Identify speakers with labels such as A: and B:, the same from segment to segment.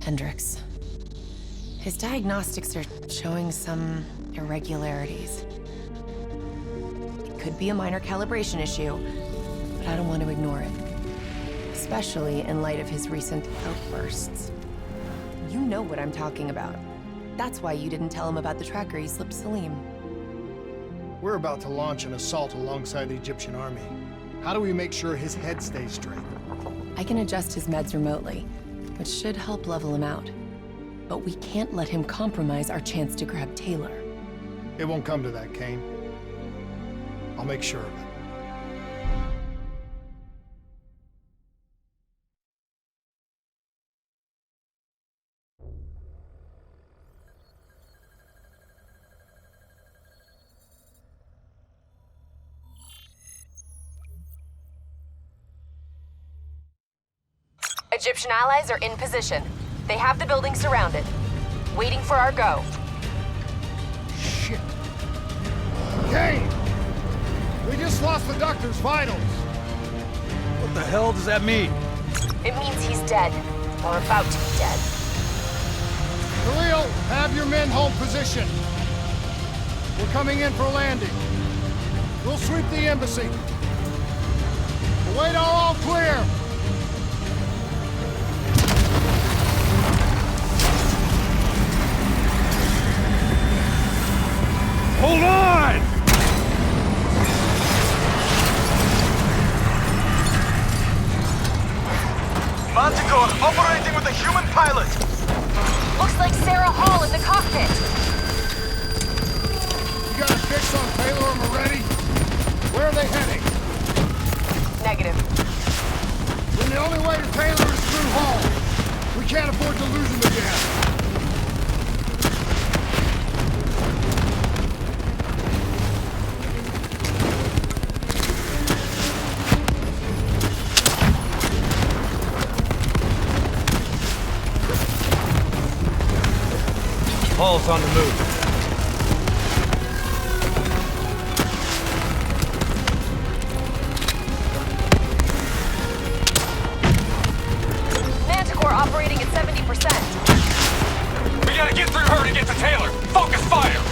A: Hendricks. His diagnostics are showing some irregularities. It could be a minor calibration issue, but I don't want to ignore it. Especially in light of his recent outbursts. You know what I'm talking about. That's why you didn't tell him about the tracker he slipped Salim.
B: We're about to launch an assault alongside the Egyptian army. How do we make sure his head stays straight?
A: I can adjust his meds remotely, which should help level him out. But we can't let him compromise our chance to grab Taylor.
B: It won't come to that, Kane. I'll make sure of it.
A: Egyptian allies are in position. They have the building surrounded. Waiting for our go.
B: Shit. Kane! We just lost the doctor's vitals.
C: What the hell does that mean?
A: It means he's dead. Or about to be dead.
B: Khalil, have your men hold position. We're coming in for landing. We'll sweep the embassy. We'll wait all clear.
C: Hold on!
D: Manticore operating with a human pilot!
A: Looks like Sarah Hall in the cockpit.
B: You got a fix on Taylor and Moretti? Where are they heading?
A: Negative.
B: Then the only way to Taylor is through Hall. We can't afford to lose him again.
C: Hall's on the move.
A: Manticore operating at 70%.
D: We gotta get through her to get to Taylor! Focus fire!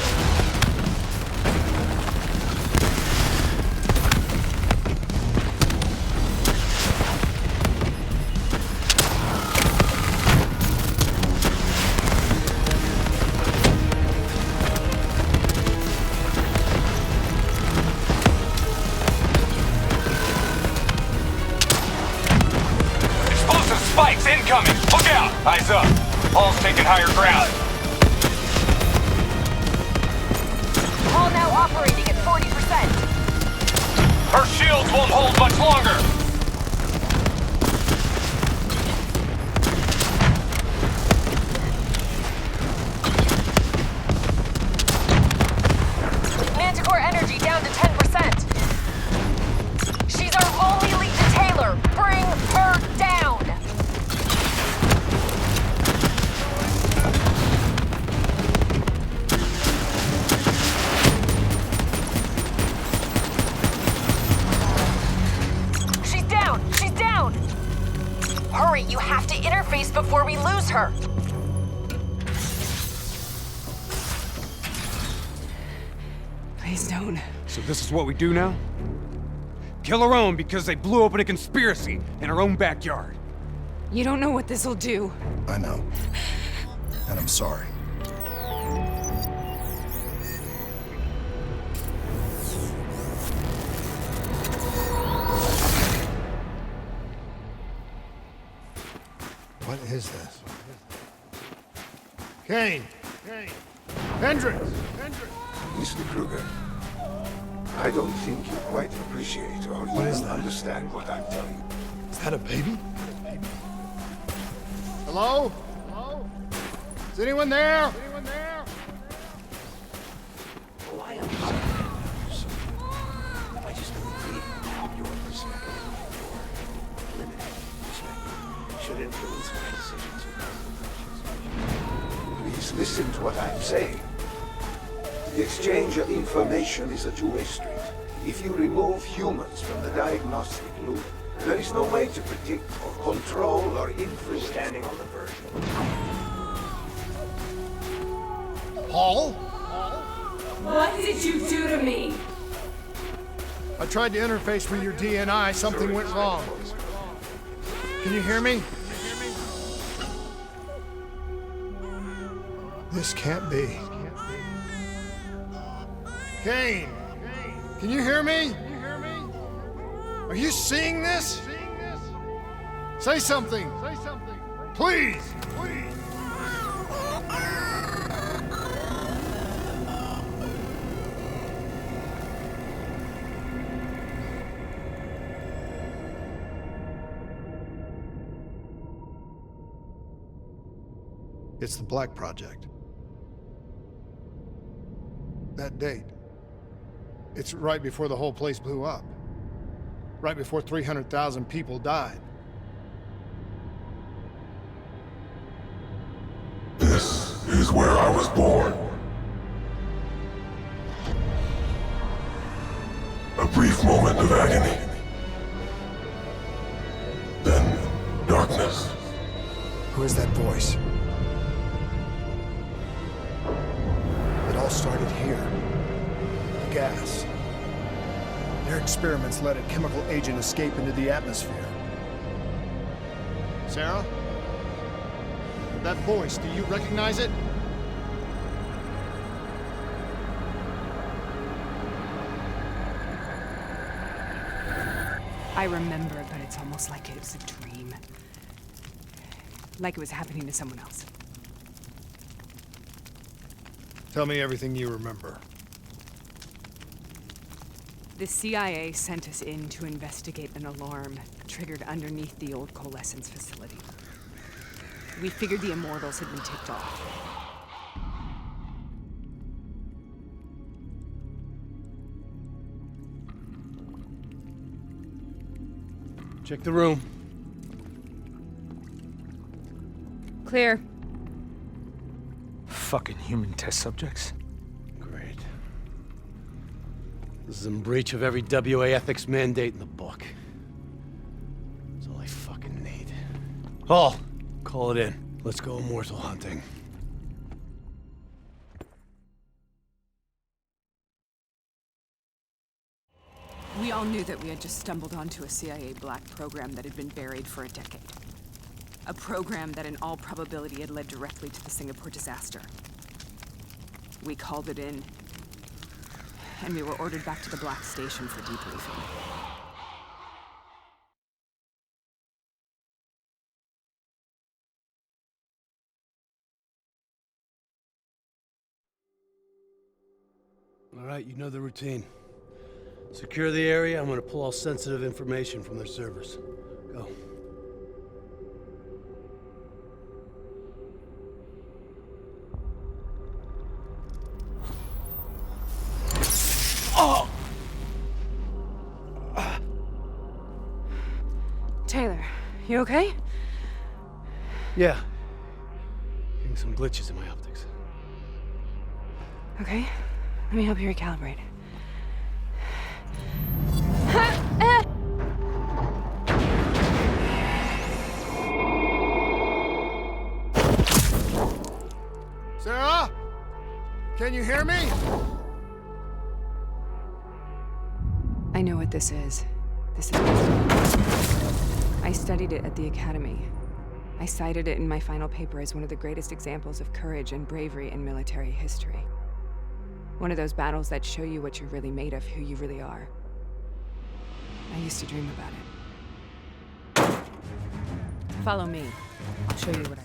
D: Spikes incoming! Look out! Eyes up! Hall's taking higher ground.
A: Hall now operating at 40%.
D: Her shields won't hold much longer!
A: Manticore energy down to 10%. She's our only lead to Taylor. Bring her down! Hurry, you have to interface before we lose her!
E: Please don't.
C: So this is what we do now? Kill our own because they blew open a conspiracy in our own backyard.
E: You don't know what this'll do.
F: I know. And I'm sorry.
B: What is this? Kane! Hendricks!
G: Mr. Kruger, I don't think you quite appreciate or even understand what I'm telling you.
F: Is that a baby?
B: Hello? Is anyone there?
G: Oh, I understand. I just don't think your perspective, your limited perspective, should influence my decisions. Please listen to what I'm saying. The exchange of information is a two-way street. If you remove humans from the diagnostic loop, there is no way to predict or control or influence. Standing on the verge.
B: Paul?
E: What did you do to me?
B: I tried to interface with your DNI. Something went wrong. Can you hear me? This can't be. Kane, can you hear me? Are you seeing this? Say something. Please. It's the Black Project. That date. It's right before the whole place blew up. Right before 300,000 people died.
F: This is where I was born. A brief moment of agony. Then darkness.
B: Who is that voice? It all started here. The gas. Their experiments let a chemical agent escape into the atmosphere. Sarah? That voice, do you recognize it?
E: I remember, but it's almost like it was a dream. Like it was happening to someone else.
B: Tell me everything you remember.
E: The CIA sent us in to investigate an alarm triggered underneath the old coalescence facility. We figured the Immortals had been tipped off.
H: Check the room.
E: Clear.
H: Fucking human test subjects. Great. This is in breach of every WA ethics mandate in the book. That's all I fucking need. Hall, call it in. Let's go immortal hunting.
E: We all knew that we had just stumbled onto a CIA black program that had been buried for a decade. A program that in all probability had led directly to the Singapore disaster. We called it in, and we were ordered back to the Black Station for debriefing.
H: All right, you know the routine. Secure the area. I'm gonna pull all sensitive information from their servers. Go. Oh!
E: Taylor, you okay?
H: Yeah. Getting some glitches in my optics.
E: Okay, let me help you recalibrate.
B: Sarah? Can you hear me?
E: I know what this is. This is I studied it at the Academy. I cited it in my final paper as one of the greatest examples of courage and bravery in military history. One of those battles that show you what you're really made of, who you really are. I used to dream about it. Follow me. I'll show you what I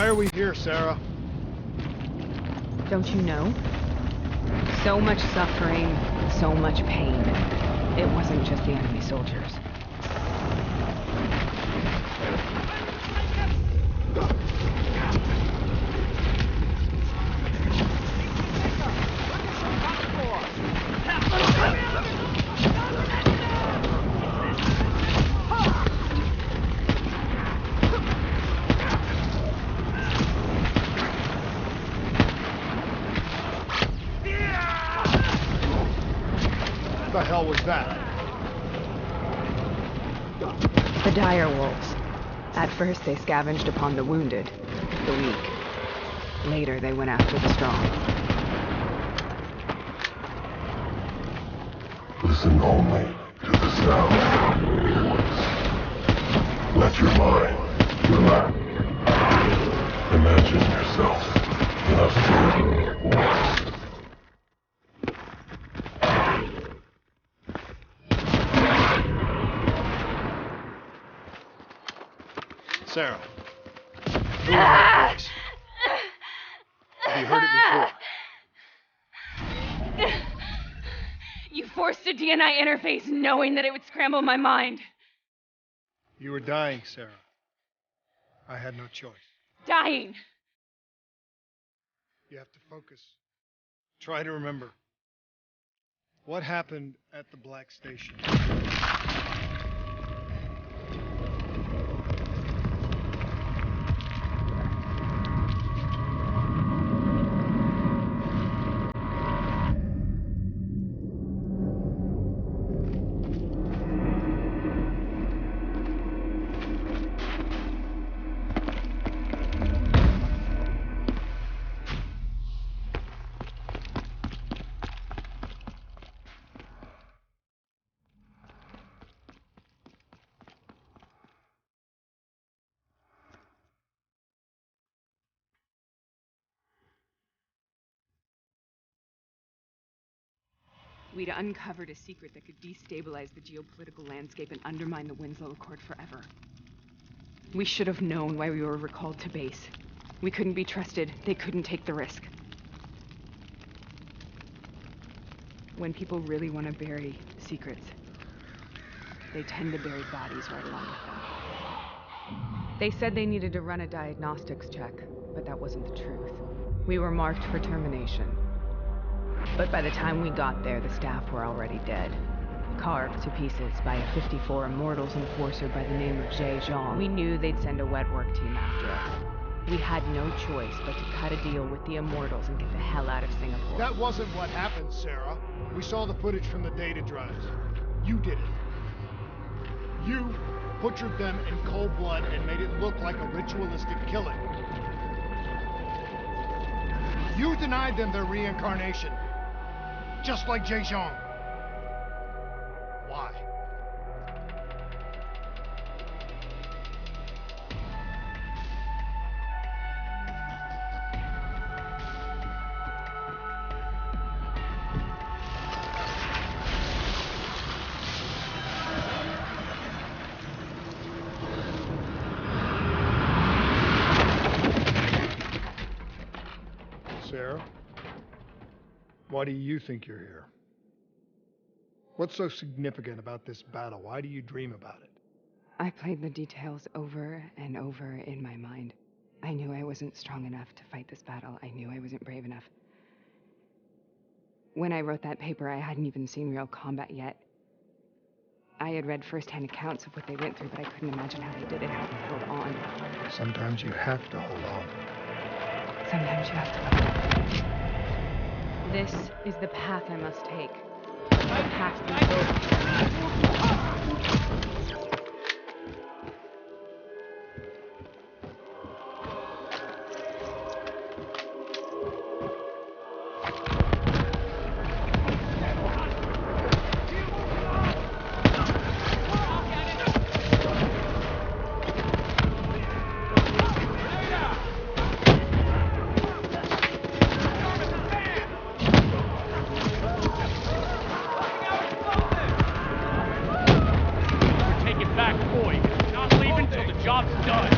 B: Why are we here, Sarah?
E: Don't you know? So much suffering, so much pain. It wasn't just the enemy soldiers.
B: What the hell was that?
E: The dire wolves. At first they scavenged upon the wounded, the weak. Later they went after the strong.
F: Listen only to the sound of your voice. Let your mind relax. Imagine yourself in a frozen forest.
B: Sarah. Who is that voice? Have you heard it before?
E: You forced a DNI interface knowing that it would scramble my mind.
B: You were dying, Sarah. I had no choice.
E: Dying!
B: You have to focus. Try to remember. What happened at the Black Station?
E: We'd uncovered a secret that could destabilize the geopolitical landscape and undermine the Winslow Accord forever. We should have known why we were recalled to base. We couldn't be trusted. They couldn't take the risk. When people really want to bury secrets, they tend to bury bodies right along with them. They said they needed to run a diagnostics check, but that wasn't the truth. We were marked for termination. But by the time we got there, the staff were already dead. Carved to pieces by a 54 Immortals enforcer by the name of Jay Zhang. We knew they'd send a wet work team after us. We had no choice but to cut a deal with the Immortals and get the hell out of Singapore.
B: That wasn't what happened, Sarah. We saw the footage from the data drives. You did it. You butchered them in cold blood and made it look like a ritualistic killing. You denied them their reincarnation. Just like Jay Zhang. Why? Sarah? Why do you think you're here? What's so significant about this battle? Why do you dream about it?
E: I played the details over and over in my mind. I knew I wasn't strong enough to fight this battle. I knew I wasn't brave enough. When I wrote that paper, I hadn't even seen real combat yet. I had read first-hand accounts of what they went through, but I couldn't imagine how they did it, how they held on.
B: Sometimes you have to hold on.
E: Sometimes you have to let go. This is the path I must take. The path through both.
D: Job's done.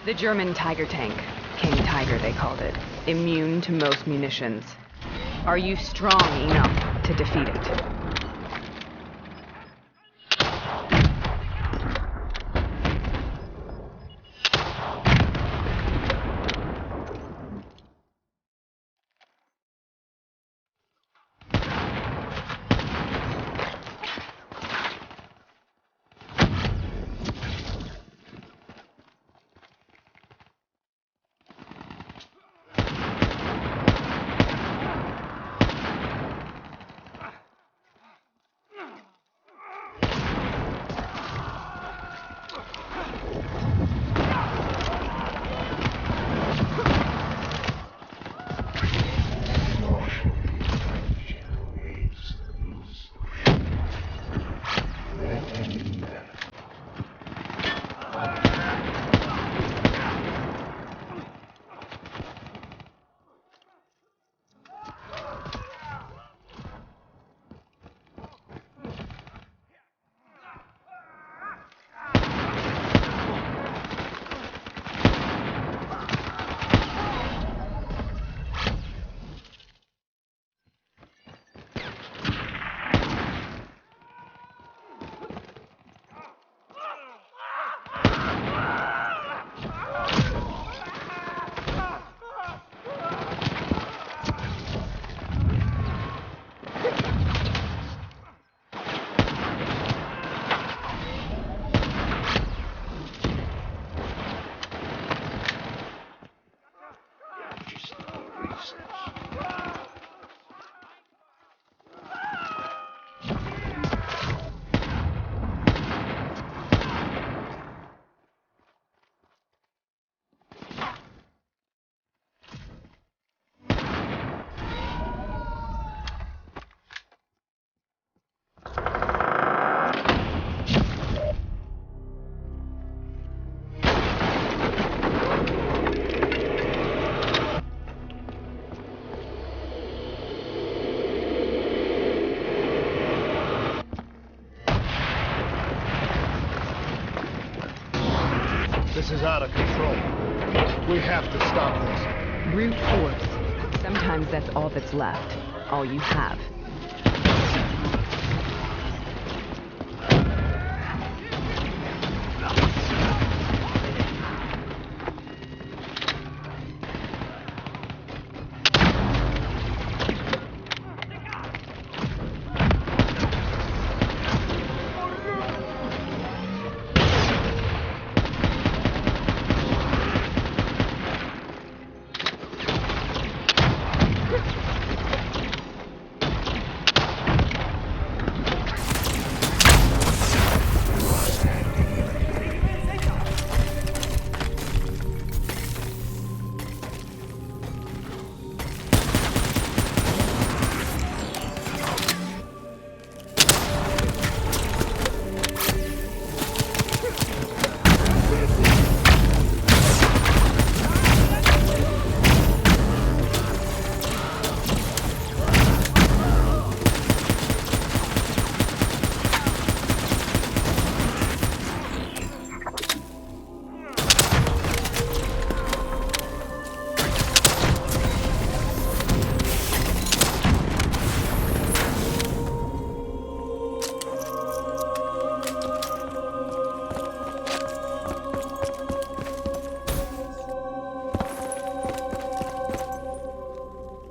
E: The German Tiger tank. King Tiger, they called it. Immune to most munitions. Are you strong enough to defeat it?
B: This is out of control. We have to stop this.
E: Brute force. Sometimes that's all that's left. All you have.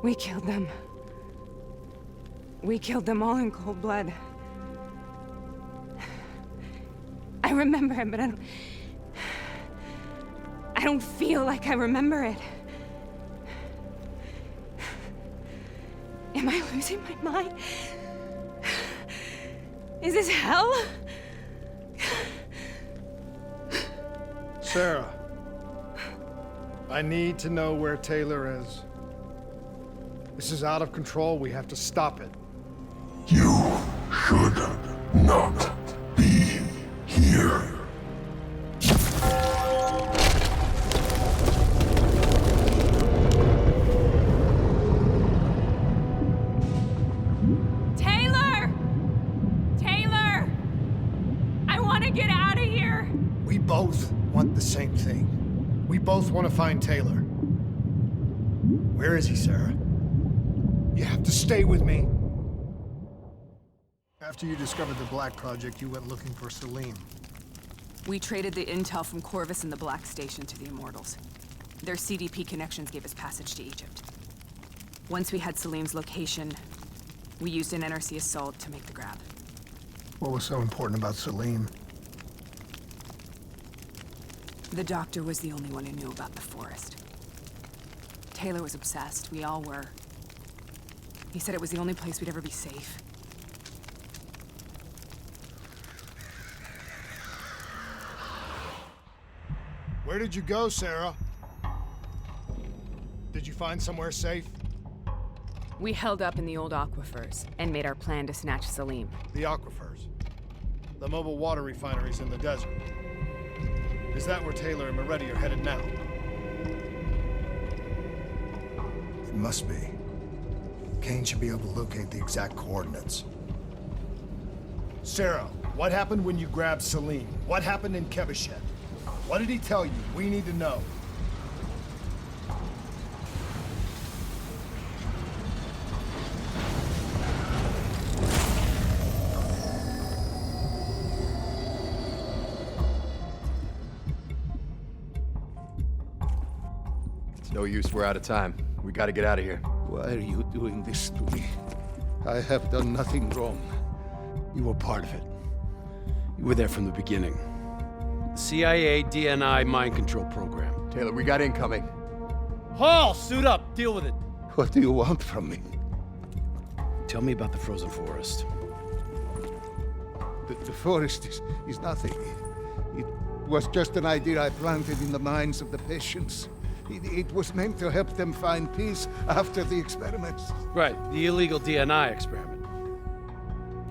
E: We killed them. We killed them all in cold blood. I remember it, but I don't feel like I remember it. Am I losing my mind? Is this hell?
B: Sarah, I need to know where Taylor is. This is out of control. We have to stop it.
F: You should not be here.
E: Taylor! Taylor! I want to get out of here!
B: We both want the same thing. We both want to find Taylor. Where is he, Sarah? You have to stay with me. After you discovered the Black Project, you went looking for Salim.
E: We traded the intel from Corvus and the Black Station to the Immortals. Their CDP connections gave us passage to Egypt. Once we had Salim's location, we used an NRC assault to make the grab.
B: What was so important about Salim?
E: The doctor was the only one who knew about the forest. Taylor was obsessed. We all were. He said it was the only place we'd ever be safe.
B: Where did you go, Sarah? Did you find somewhere safe?
E: We held up in the old aquifers and made our plan to snatch Salim.
B: The aquifers. The mobile water refineries in the desert. Is that where Taylor and Moretti are headed now? It must be. Kane should be able to locate the exact coordinates. Sarah, what happened when you grabbed Salim? What happened in Kevashet? What did he tell you? We need to know.
I: It's no use, we're out of time. We gotta get out of here.
F: Why are you doing this to me? I have done nothing wrong.
H: You were part of it. You were there from the beginning. CIA, DNI, mind control program.
I: Taylor, we got incoming.
H: Hall, suit up. Deal with it.
F: What do you want from me?
H: Tell me about the frozen forest.
F: The forest is nothing. It was just an idea I planted in the minds of the patients. It was meant to help them find peace after the experiments.
H: Right, the illegal DNI experiment.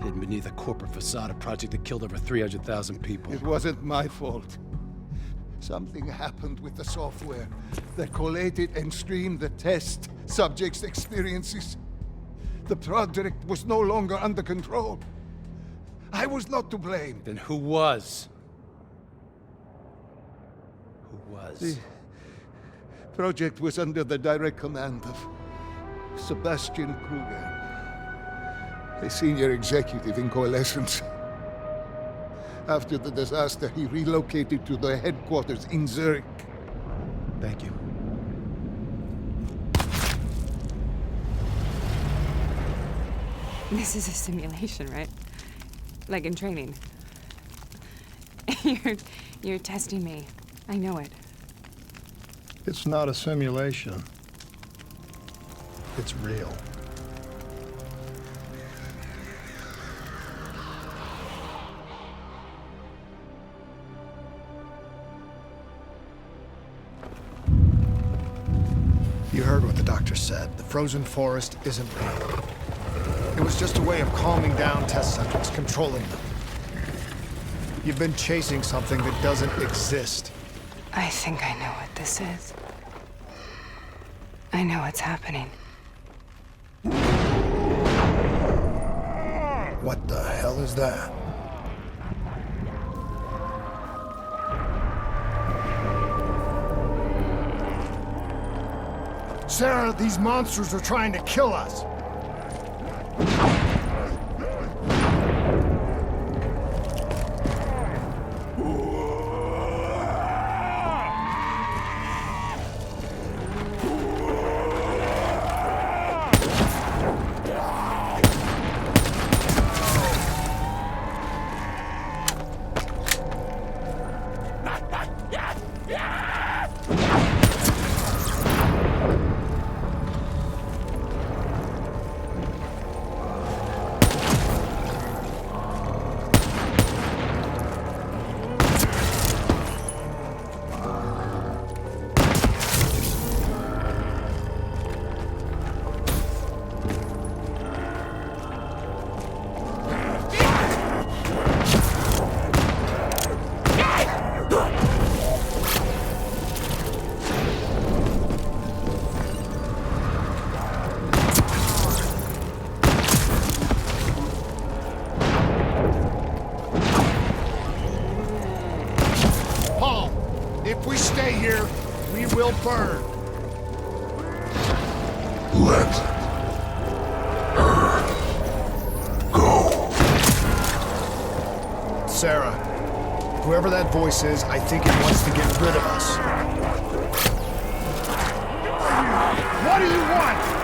H: Hidden beneath a corporate facade, a project that killed over 300,000 people.
F: It wasn't my fault. Something happened with the software that collated and streamed the test subjects' experiences. The project was no longer under control. I was not to blame.
H: Then who was? Who was?
F: The project was under the direct command of Sebastian Kruger, a senior executive in Coalescence. After the disaster, he relocated to the headquarters in Zurich.
H: Thank you.
E: This is a simulation, right? Like in training. You're testing me. I know it.
B: It's not a simulation. It's real. You heard what the doctor said. The frozen forest isn't real. It was just a way of calming down test subjects, controlling them. You've been chasing something that doesn't exist.
E: I think I know what this is. I know what's happening.
B: What the hell is that? Sarah, these monsters are trying to kill us. If we stay here, we will burn.
F: Let her go.
B: Sarah, whoever that voice is, I think it wants to get rid of us. What do you want?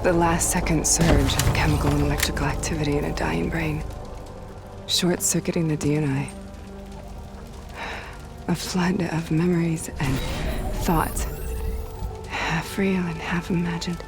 E: The last-second surge of chemical and electrical activity in a dying brain. Short-circuiting the DNA. A flood of memories and thoughts. Half real and half imagined.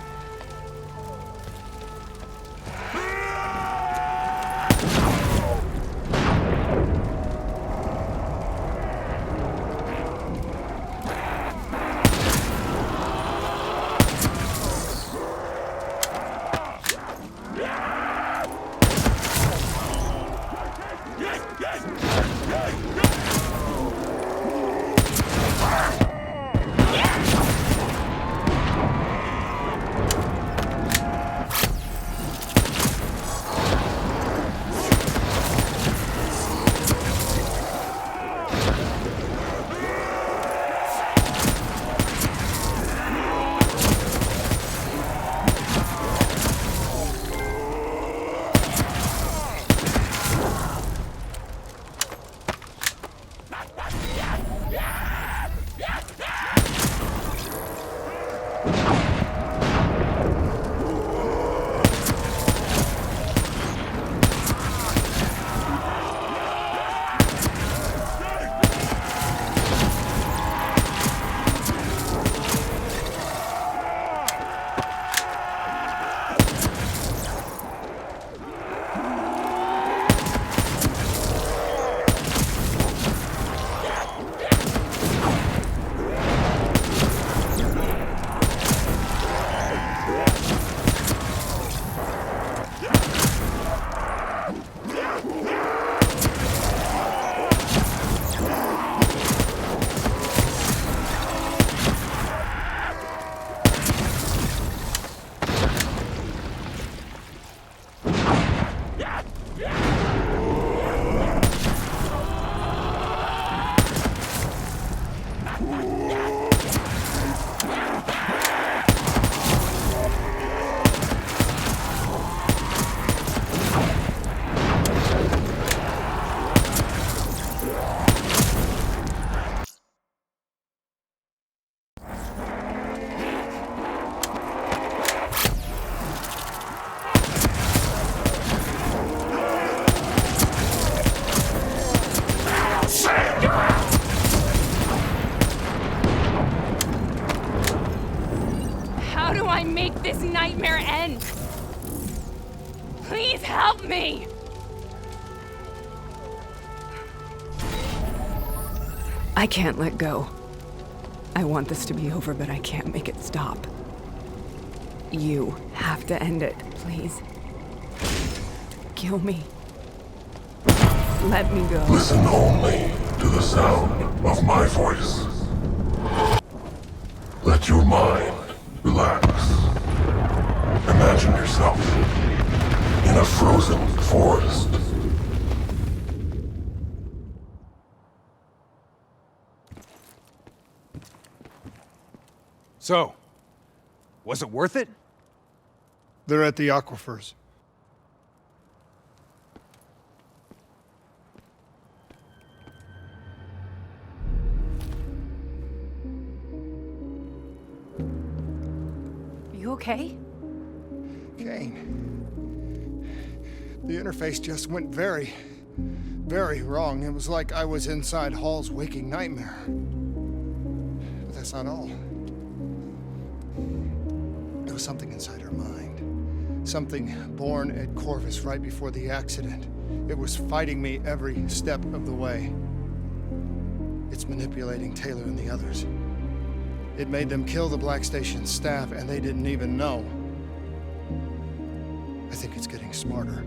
J: This nightmare end. Please help me.
E: I can't let go. I want this to be over, but I can't make it stop. You have to end it, please. Kill me. Let me go.
F: Listen only to the sound of my voice. Let your mind relax. Imagine yourself in a frozen forest.
C: So, was it worth it?
B: They're at the aquifers.
A: You okay?
B: Kane. The interface just went very, very wrong. It was like I was inside Hall's waking nightmare. But that's not all. There was something inside her mind. Something born at Corvus right before the accident. It was fighting me every step of the way. It's manipulating Taylor and the others. It made them kill the Black Station staff, and they didn't even know. I think it's getting smarter.